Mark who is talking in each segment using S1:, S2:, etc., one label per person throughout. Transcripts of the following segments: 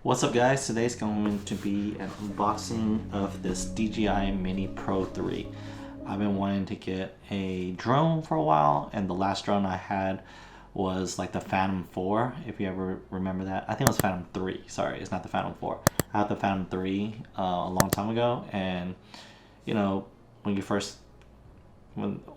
S1: What's up guys, today's going to be an unboxing of this DJI Mini Pro 3. I've been wanting to get a drone for a while, and the last drone I had was like the Phantom 4, if you ever remember that. I think it was Phantom 3, sorry, it's not the Phantom 4. I had the Phantom 3 a long time ago, and you know, when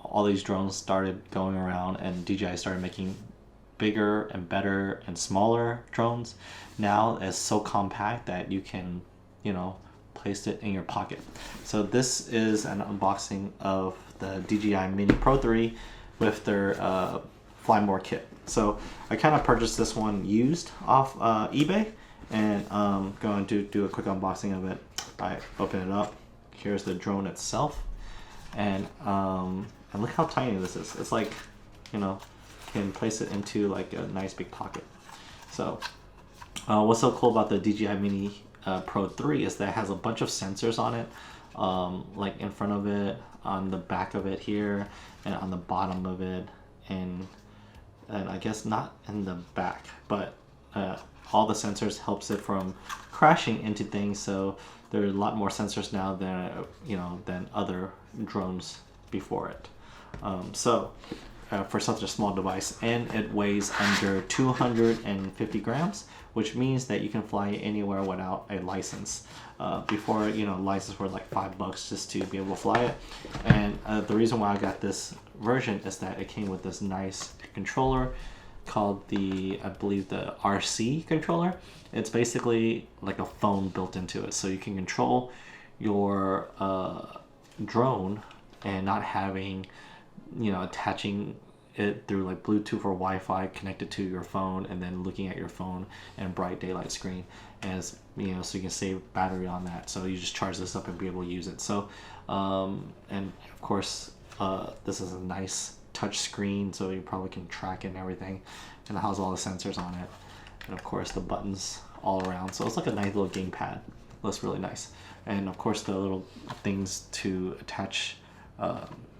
S1: all these drones started going around and DJI started making bigger and better and smaller drones, now it's so compact that you can, place it in your pocket. So this is an unboxing of the DJI Mini Pro 3 with their Fly More kit. So I kind of purchased this one used off eBay, and I'm going to do a quick unboxing of it. I open it up. Here's the drone itself, and look how tiny this is. It's like, can place it into like a nice big pocket. So what's so cool about the DJI Mini Pro 3 is that it has a bunch of sensors on it, like in front of it, on the back of it here, and on the bottom of it, and I guess not in the back, but all the sensors helps it from crashing into things. So there are a lot more sensors now than other drones before it. For such a small device, and it weighs under 250 grams, which means that you can fly anywhere without a license. Before, license were like $5 just to be able to fly it. And the reason why I got this version is that it came with this nice controller called I believe the RC controller. It's basically like a phone built into it, so you can control your drone and not having, attaching it through like Bluetooth or Wi-Fi connected to your phone, and then looking at your phone and bright daylight screen, as so you can save battery on that. So you just charge this up and be able to use it. So and of course this is a nice touch screen, so you probably can track it and everything, and it has all the sensors on it, and of course the buttons all around. So it's like a nice little gamepad. Looks really nice. And of course the little things to attach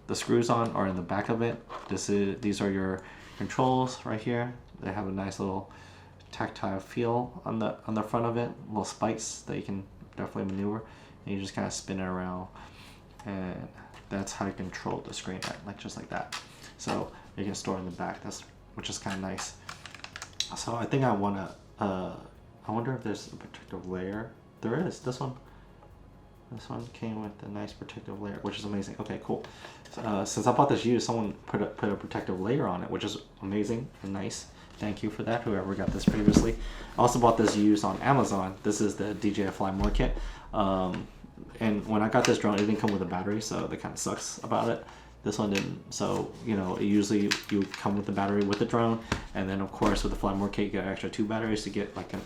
S1: the screws on are in the back of it. These are your controls right here. They have a nice little tactile feel on the front of it. Little spikes that you can definitely maneuver, and you just kind of spin it around, and that's how you control the screen, like just like that. So you can store in the back, which is kind of nice. So I think I want to. I wonder if there's a protective layer. There is. This one came with a nice protective layer, which is amazing. Okay, cool. Since I bought this used, someone put a protective layer on it, which is amazing and nice. Thank you for that, whoever got this previously. I also bought this used on Amazon. This is the DJI Fly More kit. And when I got this drone, it didn't come with a battery, so that kind of sucks about it. This one didn't. So, usually you come with the battery with the drone, and then of course with the Fly More kit, you get extra 2 batteries to get like a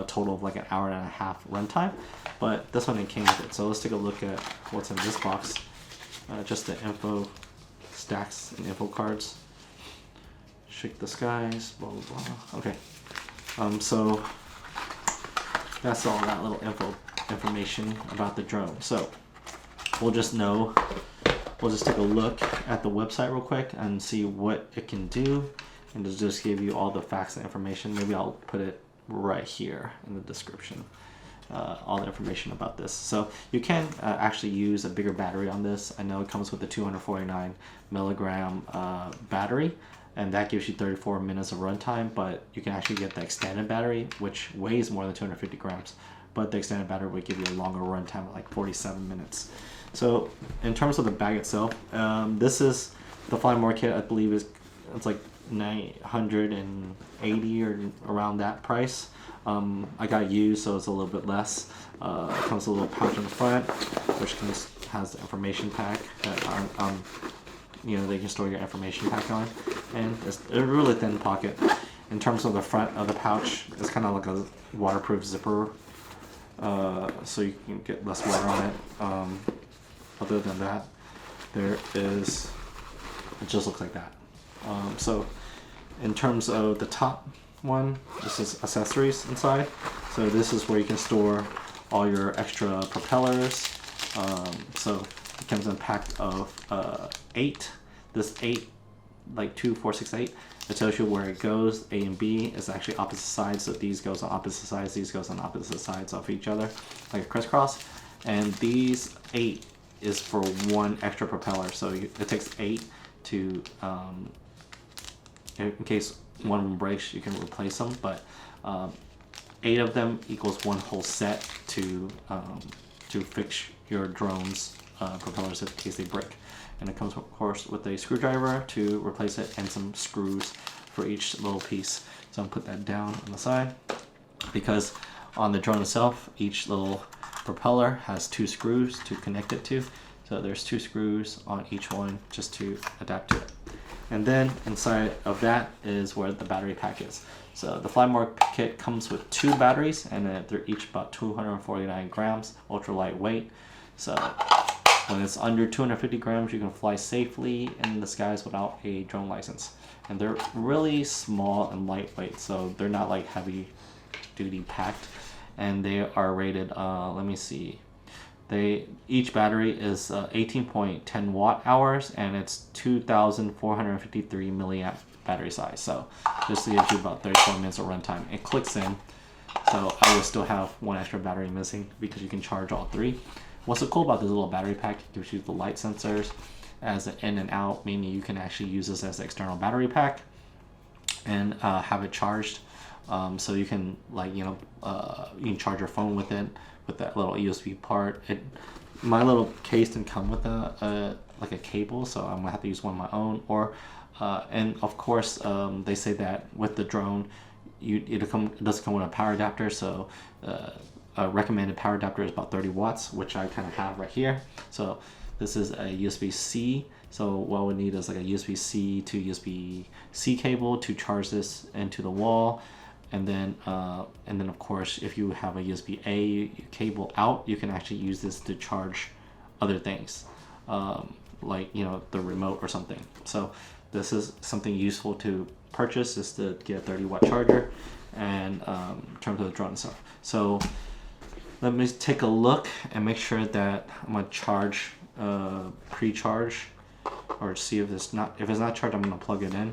S1: total of like an hour and a half runtime. But this one came with it. So let's take a look at what's in this box. Just the info stacks and info cards. Shake the skies, blah blah blah. Okay. So that's all that little information about the drone. So we'll just take a look at the website real quick and see what it can do, and to just give you all the facts and information. Maybe I'll put it right here in the description, all the information about this. So you can actually use a bigger battery on this. I know it comes with a 249 milligram battery, and that gives you 34 minutes of runtime, but you can actually get the extended battery, which weighs more than 250 grams, but the extended battery would give you a longer runtime, like 47 minutes. So in terms of the bag itself, this is the Fly More kit. I believe it's like 980 or around that price. I got used, so it's a little bit less. It comes with a little pouch in the front, which has the information pack that they can store your information pack on, and it's a really thin pocket. In terms of the front of the pouch, it's kind of like a waterproof zipper, so you can get less water on it. Other than that, it just looks like that. So in terms of the top one, this is accessories inside. So this is where you can store all your extra propellers. So it comes in a pack of 8. This 8 like 2468. It tells you where it goes. A and B is actually opposite sides, so these goes on opposite sides, these goes on opposite sides of each other, like a crisscross. And these 8 is for 1 extra propeller, so it takes 8 to, in case one of them breaks, you can replace them, but 8 of them equals 1 whole set to fix your drone's propellers in case they break. And it comes, of course, with a screwdriver to replace it and some screws for each little piece. So I'm gonna put that down on the side because on the drone itself, each little propeller has 2 screws to connect it to. So there's 2 screws on each one just to adapt to it. And then inside of that is where the battery pack is. So the Flymore kit comes with 2 batteries, and they're each about 249 grams, ultra lightweight. So when it's under 250 grams, you can fly safely in the skies without a drone license. And they're really small and lightweight, so they're not like heavy duty packed. And they are rated, let me see. Each battery is 18.10 watt hours, and it's 2,453 milliamp battery size. So this gives you about 34 minutes of runtime. It clicks in, so I will still have 1 extra battery missing because you can charge all 3. What's so cool about this little battery pack, it gives you the light sensors as an in and out, meaning you can actually use this as an external battery pack and have it charged. So you can, like, you can charge your phone with it, with that little USB part. My little case didn't come with like a cable, so I'm gonna have to use one of my own. Or and of course, they say that with the drone, it doesn't come with a power adapter. So a recommended power adapter is about 30 watts, which I kind of have right here. So this is a USB-C. So what we need is like a USB-C to USB-C cable to charge this into the wall. And then of course, if you have a USB-A cable out, you can actually use this to charge other things, like, you know, the remote or something. So this is something useful to purchase, is to get a 30 watt charger, and in terms of the drone itself. So let me take a look and make sure that I'm gonna charge, pre-charge, or see if it's not charged. I'm gonna plug it in.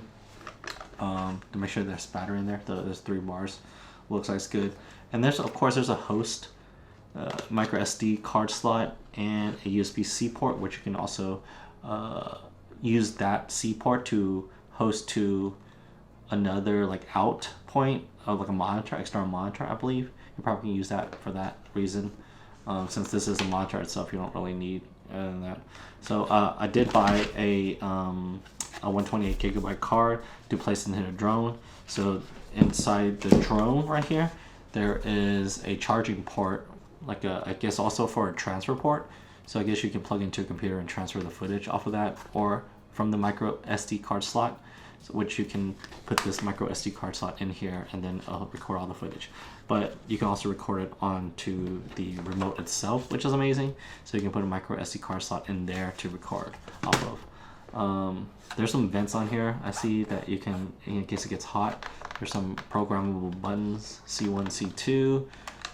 S1: To make sure there's battery in there. There's 3 bars. Looks like it's good. And there's, of course, there's a host, micro SD card slot, and a USB-C port, which you can also use that C port to host to another like out point of like a monitor, external monitor, I believe. You probably can use that for that reason. Since this is a monitor itself, you don't really need that. So I did buy a 128 gigabyte card to place into the drone. So inside the drone right here, there is a charging port, like I guess also for a transfer port. So I guess you can plug into a computer and transfer the footage off of that, or from the micro SD card slot, which you can put this micro SD card slot in here and then record all the footage. But you can also record it onto the remote itself, which is amazing. So you can put a micro SD card slot in there to record off of. There's some vents on here. I see that you can, in case it gets hot, there's some programmable buttons, C1, C2,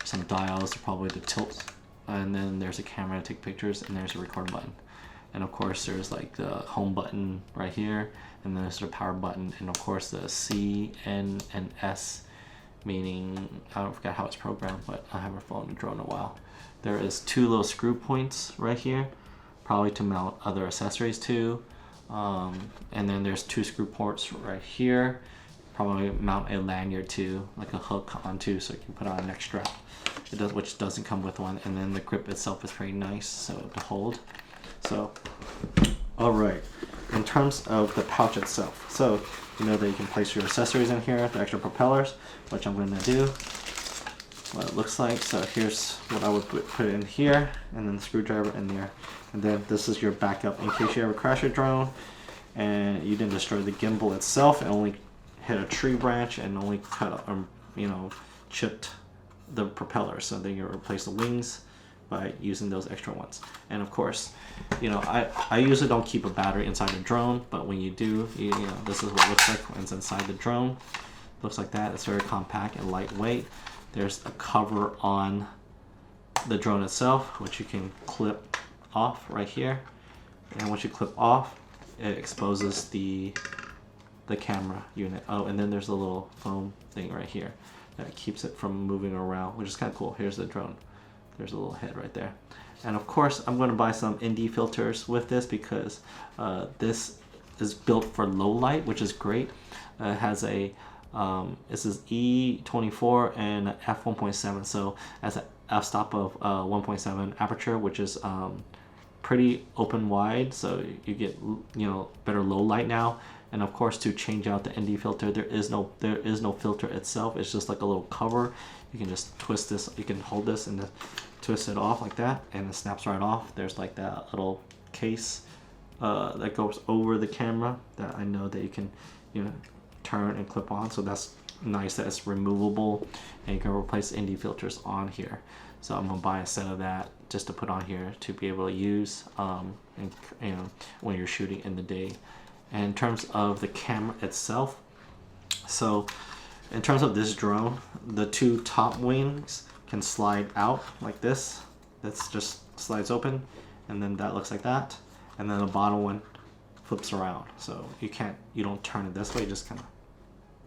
S1: some dials, probably the tilt, and then there's a camera to take pictures, and there's a record button. And of course there's like the home button right here, and then there's the power button, and of course the C, N, and S, meaning, I don't forget how it's programmed, but I haven't flown a drone in a while. There is 2 little screw points right here, probably to mount other accessories to. And then there's 2 screw ports right here, probably mount a lanyard to, like a hook onto, so you can put on a neck strap. Which doesn't come with one. And then the grip itself is pretty nice, so to hold. So, all right. In terms of the pouch itself, so you know that you can place your accessories in here, the extra propellers, which I'm going to do. What it looks like. So here's what I would put in here, and then the screwdriver in there. And then this is your backup in case you ever crash your drone and you didn't destroy the gimbal itself and only hit a tree branch and only cut, chipped the propeller. So then you replace the wings by using those extra ones. And of course, I usually don't keep a battery inside the drone, but when you do, this is what it looks like when it's inside the drone. Looks like that. It's very compact and lightweight. There's a cover on the drone itself, which you can clip off right here. And once you clip off, it exposes the the camera unit. Oh, and then there's a little foam thing right here that keeps it from moving around, which is kind of cool. Here's the drone. There's a little head right there. And of course, I'm going to buy some ND filters with this because this is built for low light, which is great. It has a this is E24 and f1.7, so as an f-stop of 1.7 aperture, which is pretty open wide, so you get, you know, better low light now. And of course, to change out the ND filter, there is no filter itself. It's just like a little cover. You can just twist this. You can hold this and twist it off like that, and it snaps right off. There's like that little case that goes over the camera that I know that you can, you know, turn and clip on. So that's nice that it's removable, and you can replace ND filters on here. So I'm gonna buy a set of that just to put on here to be able to use, and, you know, when you're shooting in the day. And in terms of the camera itself, so in terms of this drone, the two top wings can slide out like this. That's just slides open, and then that looks like that. And then the bottom one flips around. So you don't turn it this way, you just kind of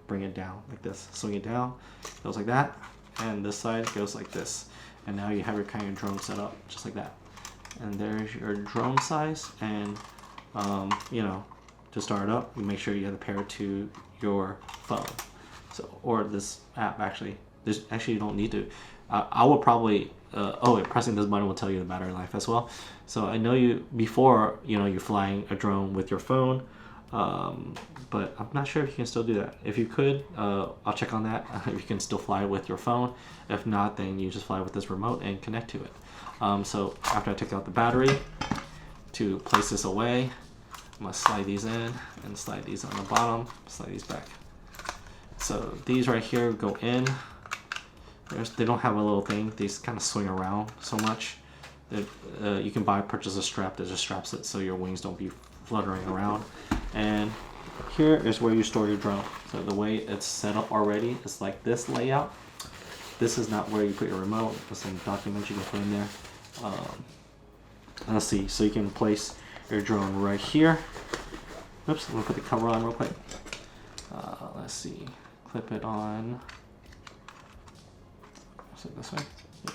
S1: bring it down like this. Swing it down, goes like that. And this side goes like this. And now you have your kind of drone set up just like that. And there's your drone size. And, you know, to start it up, you make sure you have to pair it to your phone. So, or this app actually. You don't need to. I will probably, pressing this button will tell you the battery life as well. So I know before, you know, you're flying a drone with your phone, but I'm not sure if you can still do that. If you could, I'll check on that. If you can still fly with your phone. If not, then you just fly with this remote and connect to it. So after I take out the battery, to place this away, I'm gonna slide these in and slide these on the bottom, slide these back. So these right here go in. They don't have a little thing. These kind of swing around so much that you can purchase a strap that just straps it so your wings don't be fluttering around. And here is where you store your drone. So the way it's set up already is like this layout. This is not where you put your remote. There's some documents you can put in there. Let's see. So you can place your drone right here. Oops, I'm gonna put the cover on real quick. Let's see. Clip it on. So this way. Yeah.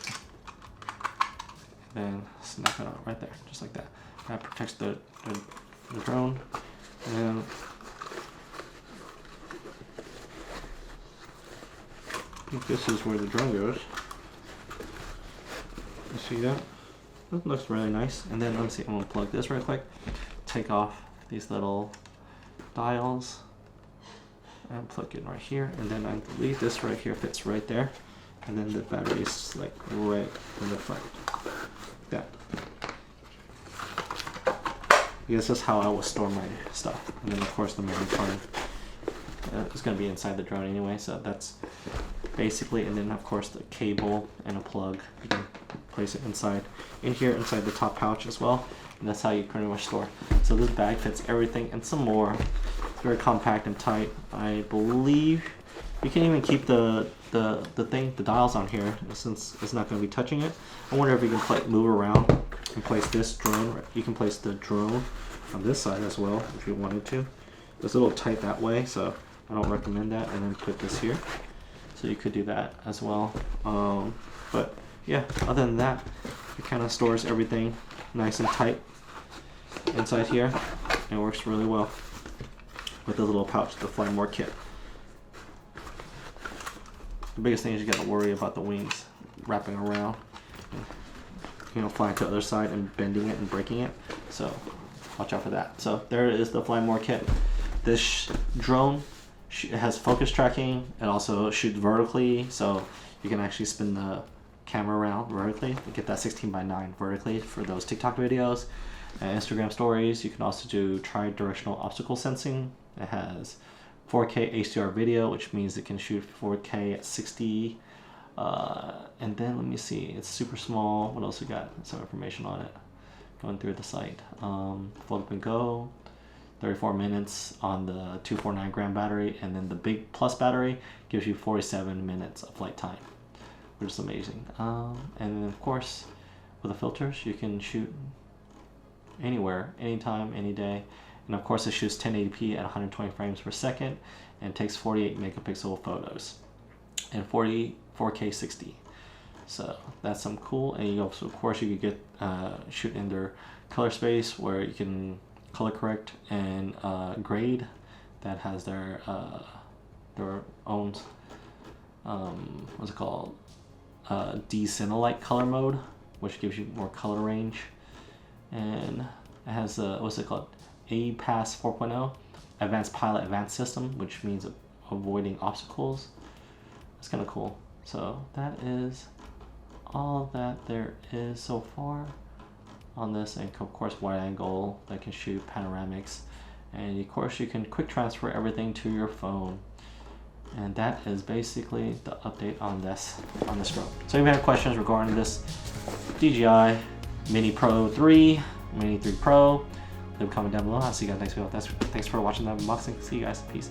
S1: Then snap it out right there, just like that. That protects the drone. And I think this is where the drone goes. You see that? That looks really nice. And then let's see, I'm gonna plug this real quick. Take off these little dials and plug it right here. And then I believe this right here fits right there. And then the battery is like right in the front. That. Because that's how I will store my stuff. And then of course the memory card is going to be inside the drone anyway, so that's basically. And then of course the cable and a plug. You can place it inside inside the top pouch as well. And that's how you pretty much store. So this bag fits everything and some more. It's very compact and tight. I believe you can even keep the dials on here since it's not going to be touching it. I wonder if you can move around and place this drone. You can place the drone on this side as well if you wanted to. It's a little tight that way, so I don't recommend that. And then put this here, so you could do that as well. But yeah, other than that, it kind of stores everything nice and tight inside here. It works really well with the little pouch, the Fly More kit. The biggest thing is you got to worry about the wings wrapping around, you know, flying to the other side and bending it and breaking it. So watch out for that. So there is the Fly More kit. This drone has focus tracking. It also shoots vertically, so you can actually spin the camera around vertically to get that 16:9 vertically for those TikTok videos and Instagram stories. You can also do tri-directional obstacle sensing. It has 4K HDR video, which means it can shoot 4K at 60. And then let me see, it's super small. What else we got? Some information on it. Going through the site. Fold up and go. 34 minutes on the 249 gram battery, and then the big plus battery gives you 47 minutes of flight time, which is amazing. And then of course, with the filters, you can shoot anywhere, anytime, any day. And of course it shoots 1080p at 120 frames per second and takes 48 megapixel photos and 4K 60. So that's some cool. And you also, of course, you could get shoot in their color space where you can color correct and grade. That has their own what's it called, decentralized color mode, which gives you more color range. And it has what's it called, APAS 4.0, Advanced Pilot Advanced System, which means avoiding obstacles. It's kind of cool. So that is all that there is so far on this. And of course wide angle that can shoot panoramics, and of course you can quick transfer everything to your phone. And that is basically the update on this drone. So if you have questions regarding this DJI Mini Pro 3, Mini 3 Pro, leave a comment down below. I'll see you guys next video. Thanks for watching the unboxing. See you guys. Peace.